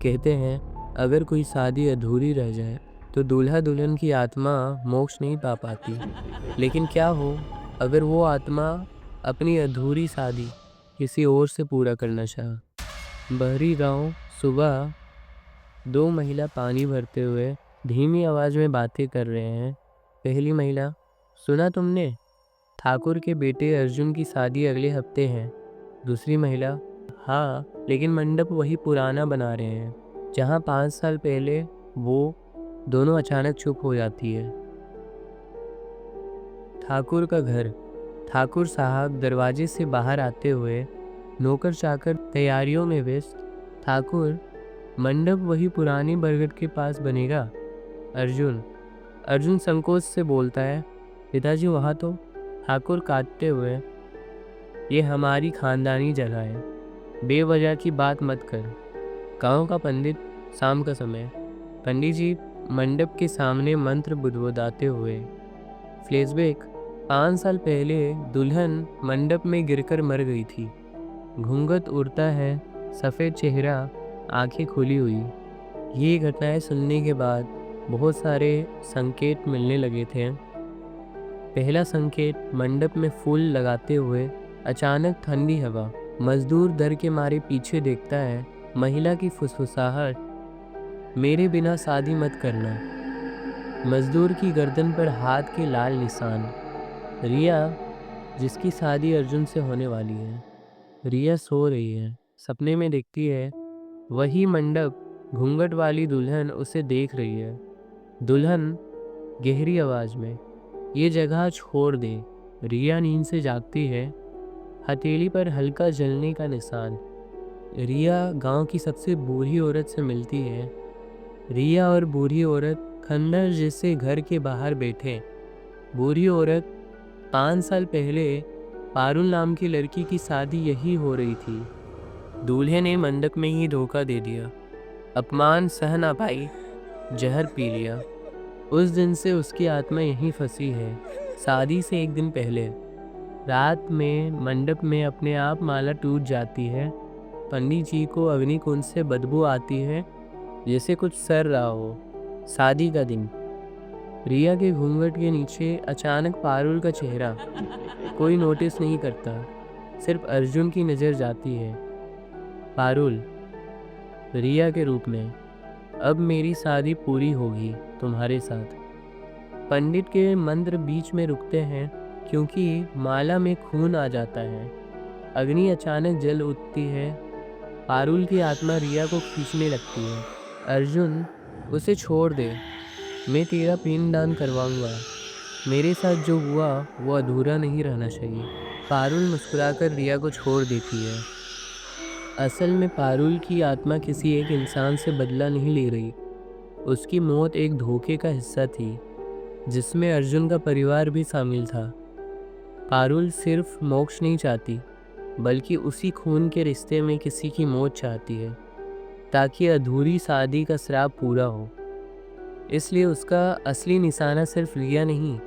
कहते हैं अगर कोई शादी अधूरी रह जाए तो दूल्हा दुल्हन की आत्मा मोक्ष नहीं पा पाती। लेकिन क्या हो अगर वो आत्मा अपनी अधूरी शादी किसी और से पूरा करना चाहे। बहरी गांव सुबह दो महिला पानी भरते हुए धीमी आवाज में बातें कर रहे हैं। पहली महिला, सुना तुमने, ठाकुर के बेटे अर्जुन की शादी अगले हफ्ते है। दूसरी महिला, हाँ, लेकिन मंडप वही पुराना बना रहे हैं जहाँ 5 साल पहले। वो दोनों अचानक चुप हो जाती है। ठाकुर का घर। ठाकुर साहब दरवाजे से बाहर आते हुए नौकर चाकर तैयारियों में व्यस्त। ठाकुर, मंडप वही पुरानी बरगद के पास बनेगा। अर्जुन अर्जुन संकोच से बोलता है, पिताजी वहाँ तो। ठाकुर काटते हुए, ये हमारी खानदानी जगह है, बेवजह की बात मत कर। गांव का पंडित। शाम का समय। पंडित जी मंडप के सामने मंत्र बुदबुदाते हुए। फ्लैशबैक। 5 साल पहले दुल्हन मंडप में गिरकर मर गई थी। घूंघट उड़ता है, सफ़ेद चेहरा, आंखें खुली हुई। ये घटनाएं सुनने के बाद बहुत सारे संकेत मिलने लगे थे। पहला संकेत, मंडप में फूल लगाते हुए अचानक ठंडी हवा। मजदूर डर के मारे पीछे देखता है। महिला की फुसफुसाहट, मेरे बिना शादी मत करना। मजदूर की गर्दन पर हाथ के लाल निशान। रिया, जिसकी शादी अर्जुन से होने वाली है। रिया सो रही है, सपने में देखती है वही मंडप, घूंघट वाली दुल्हन उसे देख रही है। दुल्हन गहरी आवाज में, ये जगह छोड़ दे। रिया नींद से जागती है, हथेली पर हल्का जलने का निशान। रिया गांव की सबसे बूढ़ी औरत से मिलती है। रिया और बूढ़ी औरत खंडर जैसे घर के बाहर बैठे। बूढ़ी औरत, 5 साल पहले पारुल नाम की लड़की की शादी यही हो रही थी। दूल्हे ने मंडप में ही धोखा दे दिया, अपमान सह ना पाई, जहर पी लिया। उस दिन से उसकी आत्मा यहीं फंसी है। शादी से एक दिन पहले रात में मंडप में अपने आप माला टूट जाती है। पंडित जी को अग्निकुंड से बदबू आती है, जैसे कुछ सर रहा हो। शादी का दिन। रिया के घूंघट के नीचे अचानक पारुल का चेहरा। कोई नोटिस नहीं करता, सिर्फ अर्जुन की नज़र जाती है। पारुल, रिया के रूप में, अब मेरी शादी पूरी होगी तुम्हारे साथ। पंडित के मंत्र बीच में रुकते हैं क्योंकि माला में खून आ जाता है। अग्नि अचानक जल उठती है। पारुल की आत्मा रिया को खींचने लगती है। अर्जुन, उसे छोड़ दे, मैं तेरा पिंडदान करवाऊंगा। मेरे साथ जो हुआ वो अधूरा नहीं रहना चाहिए। पारुल मुस्कुराकर रिया को छोड़ देती है। असल में पारुल की आत्मा किसी एक इंसान से बदला नहीं ले रही। उसकी मौत एक धोखे का हिस्सा थी, जिसमें अर्जुन का परिवार भी शामिल था। पारुल सिर्फ मोक्ष नहीं चाहती, बल्कि उसी खून के रिश्ते में किसी की मौत चाहती है, ताकि अधूरी शादी का श्राप पूरा हो। इसलिए उसका असली निशाना सिर्फ रिया नहीं,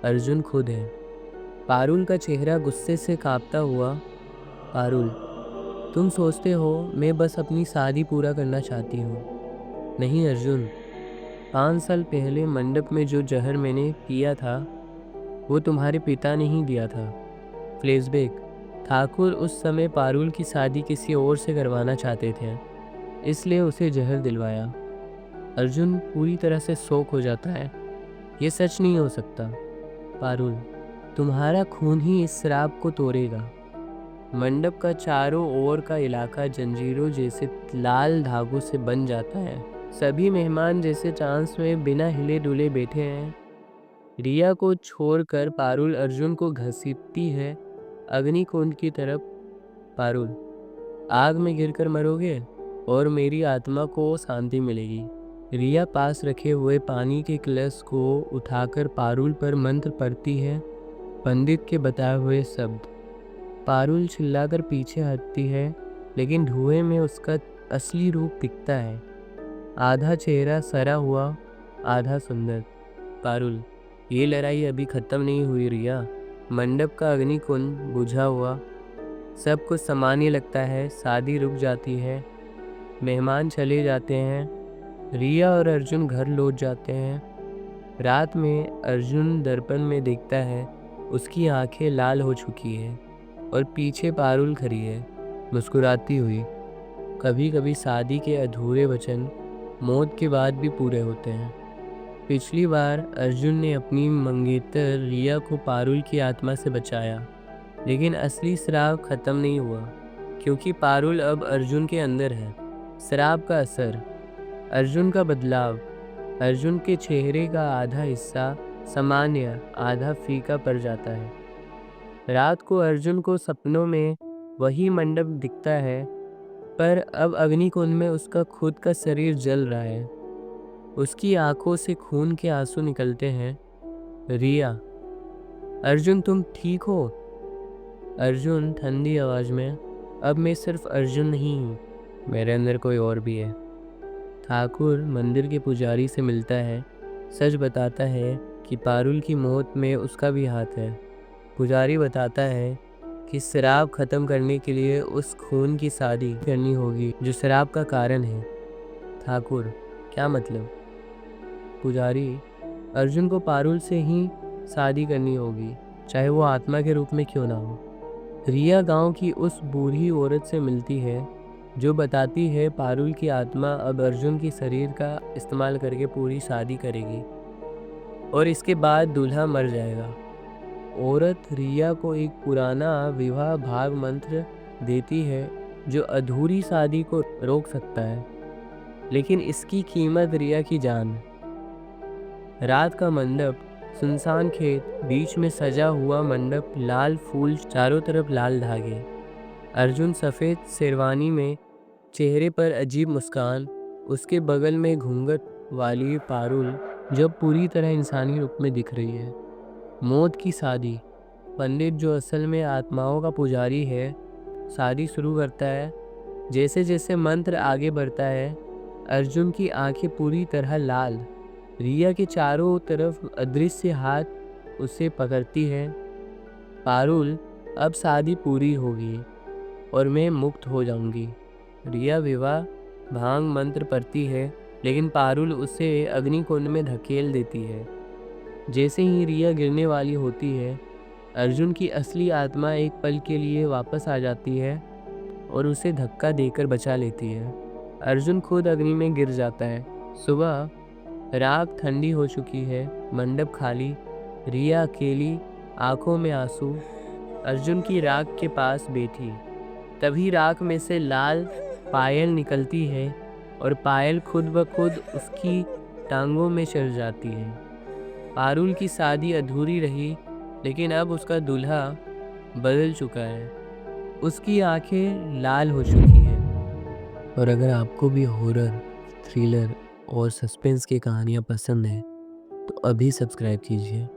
अर्जुन खुद है। पारुल का चेहरा गुस्से से कांपता हुआ। पारुल, तुम सोचते हो मैं बस अपनी शादी पूरा करना चाहती हूँ। नहीं अर्जुन, 5 साल पहले मंडप में जो जहर मैंने पिया था वो तुम्हारे पिता ने ही दिया था। फ्लैशबैक। ठाकुर उस समय पारुल की शादी किसी और से करवाना चाहते थे, इसलिए उसे जहर दिलवाया। अर्जुन पूरी तरह से शॉक हो जाता है। ये सच नहीं हो सकता। पारुल, तुम्हारा खून ही इस श्राप को तोड़ेगा। मंडप का चारों ओर का इलाका जंजीरों जैसे लाल धागों से बन जाता है। सभी मेहमान जैसे चांस में बिना हिले डुले बैठे हैं। रिया को छोड़कर पारुल अर्जुन को घसीटती है अग्निकुंड की तरफ। पारुल, आग में गिरकर मरोगे और मेरी आत्मा को शांति मिलेगी। रिया पास रखे हुए पानी के कलश को उठाकर पारुल पर मंत्र पढ़ती है, पंडित के बताए हुए शब्द। पारुल चिल्लाकर पीछे हटती है, लेकिन धुएं में उसका असली रूप दिखता है। आधा चेहरा सरा हुआ, आधा सुंदर। पारुल, ये लड़ाई अभी खत्म नहीं हुई रिया। मंडप का अग्निकुंड बुझा हुआ, सब कुछ सामान्य लगता है। शादी रुक जाती है। मेहमान चले जाते हैं। रिया और अर्जुन घर लौट जाते हैं। रात में अर्जुन दर्पण में देखता है, उसकी आंखें लाल हो चुकी है और पीछे पारुल खड़ी है, मुस्कुराती हुई। कभी कभी शादी के अधूरे वचन मौत के बाद भी पूरे होते हैं। पिछली बार अर्जुन ने अपनी मंगेतर रिया को पारुल की आत्मा से बचाया, लेकिन असली श्राप खत्म नहीं हुआ, क्योंकि पारुल अब अर्जुन के अंदर है। श्राप का असर, अर्जुन का बदलाव। अर्जुन के चेहरे का आधा हिस्सा सामान्य, आधा फीका पड़ जाता है। रात को अर्जुन को सपनों में वही मंडप दिखता है, पर अब अग्निकुंड में उसका खुद का शरीर जल रहा है। उसकी आंखों से खून के आंसू निकलते हैं। रिया, अर्जुन तुम ठीक हो? अर्जुन ठंडी आवाज में, अब मैं सिर्फ अर्जुन नहीं हूँ, मेरे अंदर कोई और भी है। ठाकुर मंदिर के पुजारी से मिलता है, सच बताता है कि पारुल की मौत में उसका भी हाथ है। पुजारी बताता है कि शराब खत्म करने के लिए उस खून की शादी करनी होगी जो शराब का कारण है। ठाकुर, क्या मतलब? पुजारी, अर्जुन को पारुल से ही शादी करनी होगी, चाहे वो आत्मा के रूप में क्यों ना हो। रिया गांव की उस बूढ़ी औरत से मिलती है जो बताती है पारुल की आत्मा अब अर्जुन की शरीर का इस्तेमाल करके पूरी शादी करेगी और इसके बाद दूल्हा मर जाएगा। औरत रिया को एक पुराना विवाह भाग मंत्र देती है जो अधूरी शादी को रोक सकता है, लेकिन इसकी कीमत रिया की जान। रात का मंडप, सुनसान खेत, बीच में सजा हुआ मंडप, लाल फूल, चारों तरफ लाल धागे। अर्जुन सफ़ेद शेरवानी में, चेहरे पर अजीब मुस्कान। उसके बगल में घूंघट वाली पारुल, जो पूरी तरह इंसानी रूप में दिख रही है। मौत की शादी, पंडित जो असल में आत्माओं का पुजारी है, शादी शुरू करता है। जैसे जैसे मंत्र आगे बढ़ता है, अर्जुन की आंखें पूरी तरह लाल। रिया के चारों तरफ अदृश्य हाथ उसे पकड़ती है। पारुल, अब शादी पूरी होगी और मैं मुक्त हो जाऊंगी। रिया विवाह भांग मंत्र पढ़ती है, लेकिन पारुल उसे अग्निकुंड में धकेल देती है। जैसे ही रिया गिरने वाली होती है, अर्जुन की असली आत्मा एक पल के लिए वापस आ जाती है और उसे धक्का देकर बचा लेती है। अर्जुन खुद अग्नि में गिर जाता है। सुबह, रात ठंडी हो चुकी है, मंडप खाली, रिया अकेली, आंखों में आंसू, अर्जुन की राख के पास बैठी। तभी राख में से लाल पायल निकलती है और पायल खुद ब खुद उसकी टांगों में चढ़ जाती है। पारुल की शादी अधूरी रही, लेकिन अब उसका दूल्हा बदल चुका है। उसकी आंखें लाल हो चुकी हैं। और अगर आपको भी हॉरर, थ्रिलर और सस्पेंस की कहानियाँ पसंद हैं, तो अभी सब्सक्राइब कीजिए,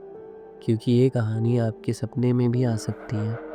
क्योंकि ये कहानी आपके सपने में भी आ सकती है।